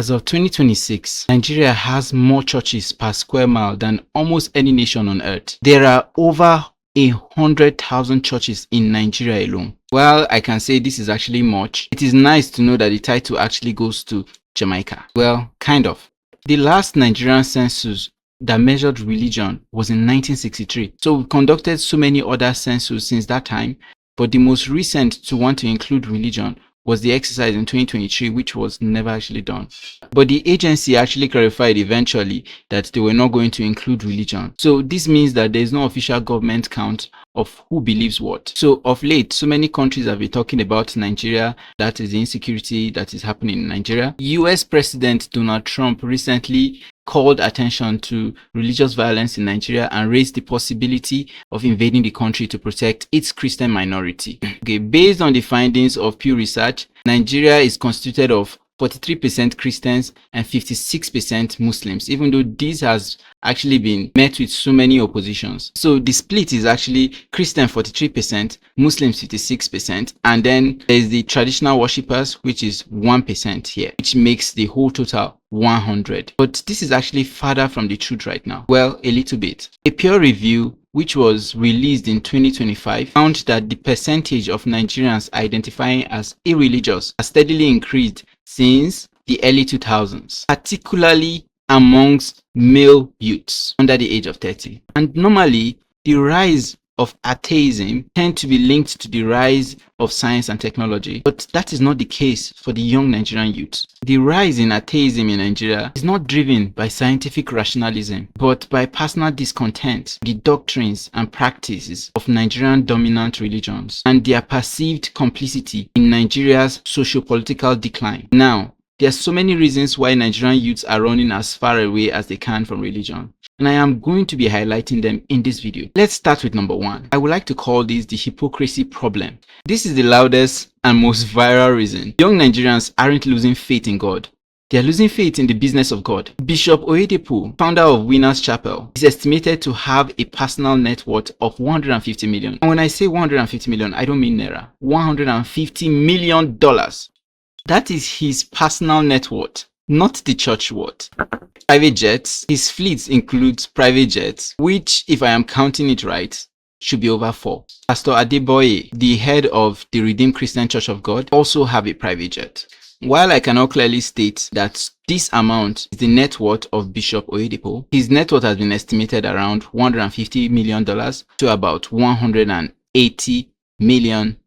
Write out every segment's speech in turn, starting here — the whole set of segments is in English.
As of 2026, Nigeria has more churches per square mile than almost any nation on earth. There are over 100,000 churches in Nigeria alone. While I can say this is actually much, it is nice to know that the title actually goes to Jamaica. Well, kind of. The last Nigerian census that measured religion was in 1963. So we've conducted so many other censuses since that time, but the most recent to want to include religion was the exercise in 2023, which was never actually done. But the agency actually clarified eventually that they were not going to include religion. So this means that there is no official government count of who believes what. So of late, so many countries have been talking about Nigeria, that is the insecurity that is happening in Nigeria. US President Donald Trump recently called attention to religious violence in Nigeria and raised the possibility of invading the country to protect its Christian minority. Okay, based on the findings of Pew Research, Nigeria is constituted of 43% Christians and 56% Muslims, even though this has actually been met with so many oppositions. So the split is actually Christian 43%, Muslims 56%, and then there's the traditional worshippers, which is 1% here, which makes the whole total 100. But this is actually farther from the truth right now. Well, a little bit. A peer review which was released in 2025 found that the percentage of Nigerians identifying as irreligious has steadily increased since the early 2000s, particularly amongst male youths under the age of 30. And normally, the rise of atheism tend to be linked to the rise of science and technology, but that is not the case for the young Nigerian youths. The rise in atheism in Nigeria is not driven by scientific rationalism, but by personal discontent, the doctrines and practices of Nigerian dominant religions, and their perceived complicity in Nigeria's socio-political decline. Now, there are so many reasons why Nigerian youths are running as far away as they can from religion, and I am going to be highlighting them in this video. Let's start with number one. I would like to call this the hypocrisy problem. This is the loudest and most viral reason. Young Nigerians aren't losing faith in God. They are losing faith in the business of God. Bishop Oyedepo, founder of Winners Chapel, is estimated to have a personal net worth of 150 million. And when I say 150 million, I don't mean naira. $150 million. That is his personal net worth, not the church worth. Private jets. His fleet includes private jets, which, if I am counting it right, should be over 4. Pastor Adeboye, the head of the Redeemed Christian Church of God, also have a private jet. While I cannot clearly state that this amount is the net worth of Bishop Oyedepo, his net worth has been estimated around $150 million to about $180 million.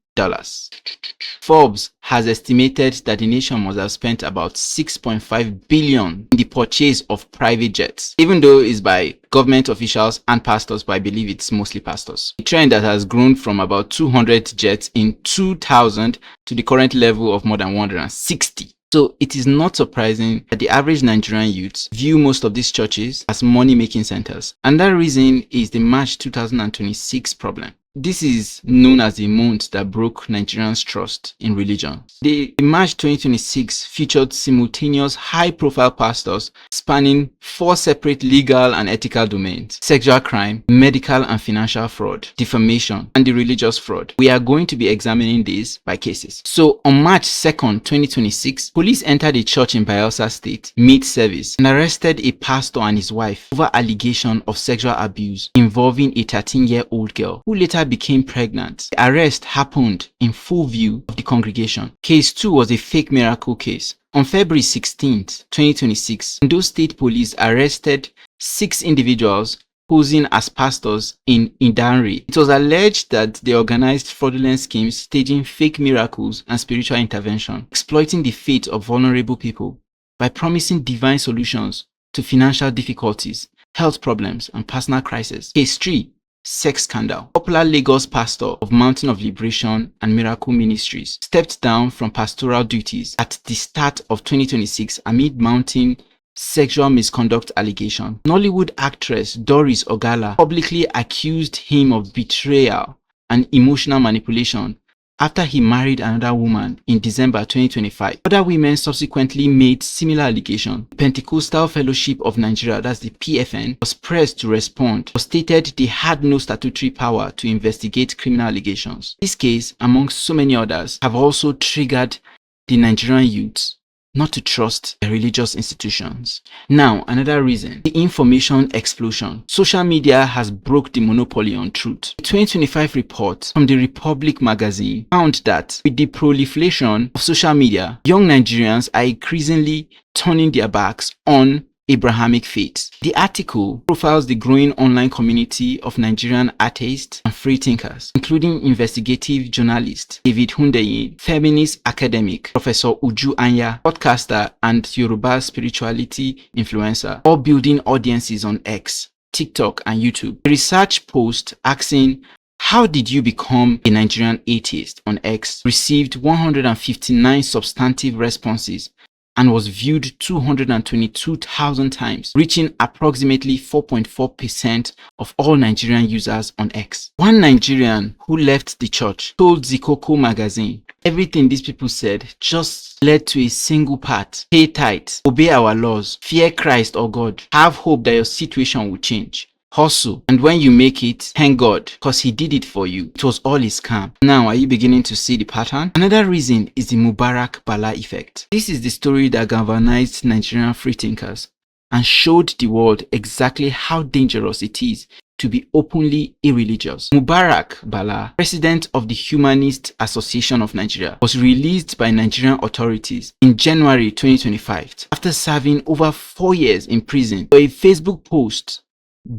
Forbes has estimated that the nation must have spent about 6.5 billion in the purchase of private jets, even though it's by government officials and pastors, but I believe it's mostly pastors. A trend that has grown from about 200 jets in 2000 to the current level of more than 160. So it is not surprising that the average Nigerian youths view most of these churches as money-making centers. And that reason is the March 2026 problem. This is known as the month that broke Nigerians' trust in religion. The March 2026 featured simultaneous high-profile pastors spanning 4 separate legal and ethical domains: sexual crime, medical and financial fraud, defamation, and the religious fraud. We are going to be examining these by cases. So on March 2nd, 2026, police entered a church in Bayelsa State mid-service and arrested a pastor and his wife over allegation of sexual abuse involving a 13-year-old girl who later became pregnant. The arrest happened in full view of the congregation. Case 2 was a fake miracle case. On February 16th, 2026, Ondo State Police arrested 6 individuals posing as pastors in Idanre. It was alleged that they organized fraudulent schemes staging fake miracles and spiritual intervention, exploiting the faith of vulnerable people by promising divine solutions to financial difficulties, health problems, and personal crises. Case 3. Sex scandal. Popular Lagos pastor of Mountain of Liberation and Miracle Ministries stepped down from pastoral duties at the start of 2026 amid mounting sexual misconduct allegation. Nollywood actress Doris Ogala publicly accused him of betrayal and emotional manipulation after he married another woman in December 2025. Other women subsequently made similar allegations. Pentecostal Fellowship of Nigeria, that's the PFN, was pressed to respond, but stated they had no statutory power to investigate criminal allegations. This case, among so many others, have also triggered the Nigerian youths not to trust their religious institutions. Now, another reason, the information explosion. Social media has broke the monopoly on truth. A 2025 report from the Republic magazine found that with the proliferation of social media, young Nigerians are increasingly turning their backs on Abrahamic faith. The article profiles the growing online community of Nigerian atheists and free thinkers, including investigative journalist David Hundeyin, feminist academic Professor Uju Anya, podcaster and Yoruba spirituality influencer, all building audiences on X, TikTok and YouTube. A research post asking, "How did you become a Nigerian atheist?" on X received 159 substantive responses and was viewed 222,000 times, reaching approximately 4.4% of all Nigerian users on X. One Nigerian who left the church told Zikoko magazine, "Everything these people said just led to a single part: pay tithes, obey our laws, fear Christ or God, have hope that your situation will change. Hustle, and when you make it, thank God, because He did it for you. It was all a scam." Now, are you beginning to see the pattern? Another reason is the Mubarak Bala effect. This is the story that galvanized Nigerian freethinkers and showed the world exactly how dangerous it is to be openly irreligious. Mubarak Bala, president of the Humanist Association of Nigeria, was released by Nigerian authorities in January 2025 after serving over 4 years in prison for a Facebook post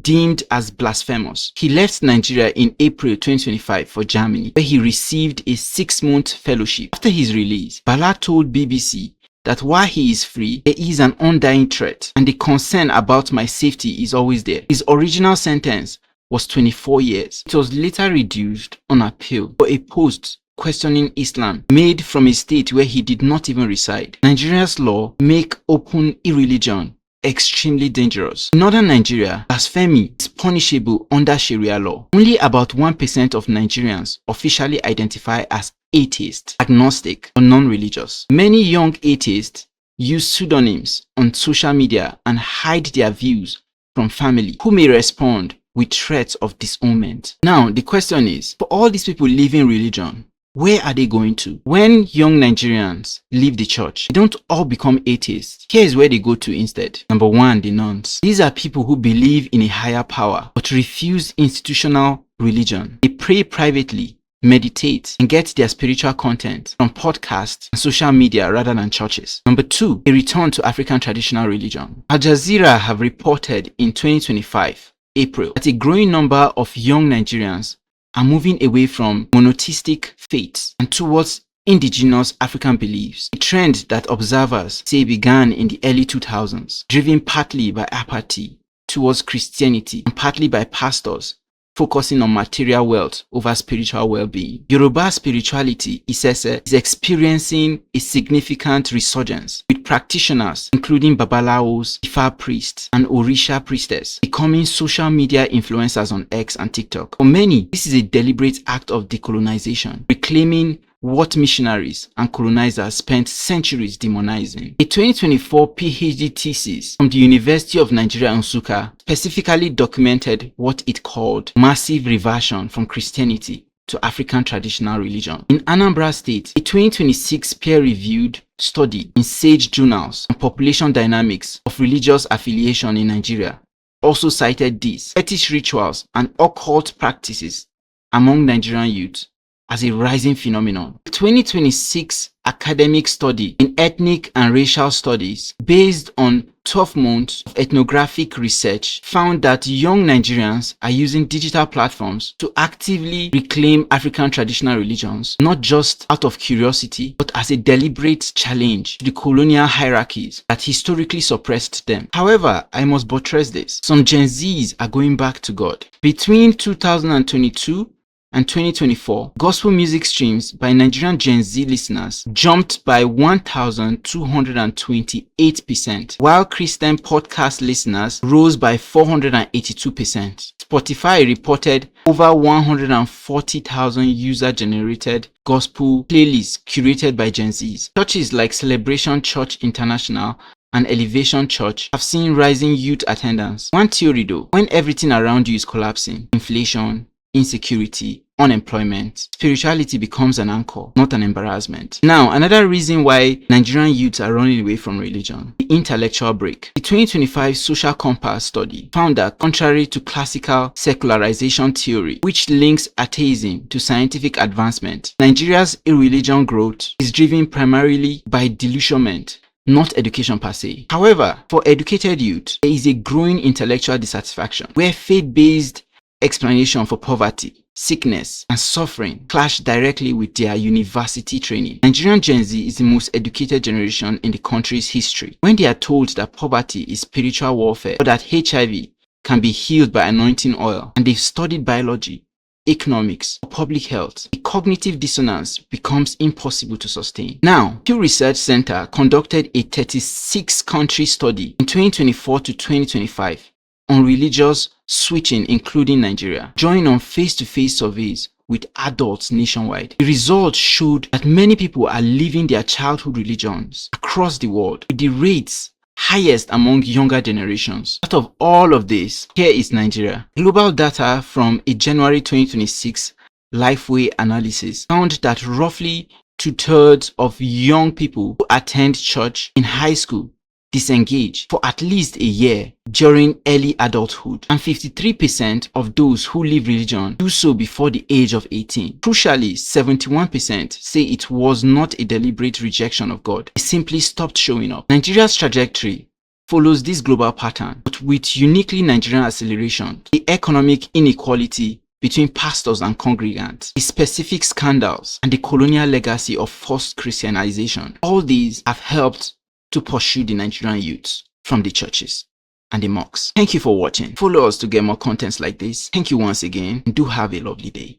deemed as blasphemous. He left Nigeria in April 2025 for Germany, where he received a 6-month fellowship. After his release, Bala told BBC that while he is free, there is an undying threat, and the concern about my safety is always there. His original sentence was 24 years. It was later reduced on appeal for a post questioning Islam made from a state where he did not even reside. Nigeria's law make open irreligion extremely dangerous. In northern Nigeria, blasphemy is punishable under Sharia law. Only about 1% of Nigerians officially identify as atheist, agnostic, or non-religious. Many young atheists use pseudonyms on social media and hide their views from family, who may respond with threats of disownment. Now, the question is, for all these people leaving religion, where are they going to? When young Nigerians leave the church, they don't all become atheists. Here is where they go to instead. Number 1, the nuns. These are people who believe in a higher power but refuse institutional religion. They pray privately, meditate, and get their spiritual content from podcasts and social media rather than churches. Number 2, they return to African traditional religion. Al Jazeera have reported in 2025, April, that a growing number of young Nigerians are moving away from monotheistic faiths and towards indigenous African beliefs, a trend that observers say began in the early 2000s, driven partly by apathy towards Christianity and partly by pastors focusing on material wealth over spiritual well-being. Yoruba spirituality, Isese, is experiencing a significant resurgence, with practitioners including Babalawos, Ifa priests, and Orisha priestess becoming social media influencers on X and TikTok. For many, this is a deliberate act of decolonization, reclaiming what missionaries and colonizers spent centuries demonizing. A 2024 PhD thesis from the University of Nigeria Nsukka specifically documented what it called massive reversion from Christianity to African traditional religion. In Anambra State, a 2026 peer-reviewed study in Sage Journals on population dynamics of religious affiliation in Nigeria also cited these fetish rituals and occult practices among Nigerian youth as a rising phenomenon. A 2026 academic study in ethnic and racial studies based on 12 months of ethnographic research found that young Nigerians are using digital platforms to actively reclaim African traditional religions, not just out of curiosity, but as a deliberate challenge to the colonial hierarchies that historically suppressed them. However, I must buttress this. Some Gen Zs are going back to God. Between 2022 and 2024, gospel music streams by Nigerian Gen Z listeners jumped by 1,228%, while Christian podcast listeners rose by 482%. Spotify reported over 140,000 user-generated gospel playlists curated by Gen Zs. Churches like Celebration Church International and Elevation Church have seen rising youth attendance. One theory though, when everything around you is collapsing, inflation, insecurity, unemployment, spirituality becomes an anchor, not an embarrassment. Now, another reason why Nigerian youths are running away from religion: the intellectual break. The 2025 Social Compass study found that, contrary to classical secularization theory, which links atheism to scientific advancement, Nigeria's irreligion growth is driven primarily by delusionment, not education per se. However, for educated youth, there is a growing intellectual dissatisfaction where faith-based explanation for poverty, sickness, and suffering clash directly with their university training. Nigerian Gen Z is the most educated generation in the country's history. When they are told that poverty is spiritual warfare, or that HIV can be healed by anointing oil, and they've studied biology, economics, or public health, the cognitive dissonance becomes impossible to sustain. Now, Pew Research Center conducted a 36-country study in 2024 to 2025 on religious switching, including Nigeria, drawing on face-to-face surveys with adults nationwide. The results showed that many people are leaving their childhood religions across the world, with the rates highest among younger generations. Out of all of this, here is Nigeria. Global data from a January 2026 Lifeway analysis found that roughly 2/3 of young people who attend church in high school disengage for at least a year during early adulthood, and 53% of those who leave religion do so before the age of 18. Crucially, 71% say it was not a deliberate rejection of God. They simply stopped showing up. Nigeria's trajectory follows this global pattern, but with uniquely Nigerian acceleration: the economic inequality between pastors and congregants, the specific scandals, and the colonial legacy of forced Christianization. All these have helped to pursue the Nigerian youths from the churches and the mosques. Thank you for watching. Follow us to get more contents like this. Thank you once again, and do have a lovely day.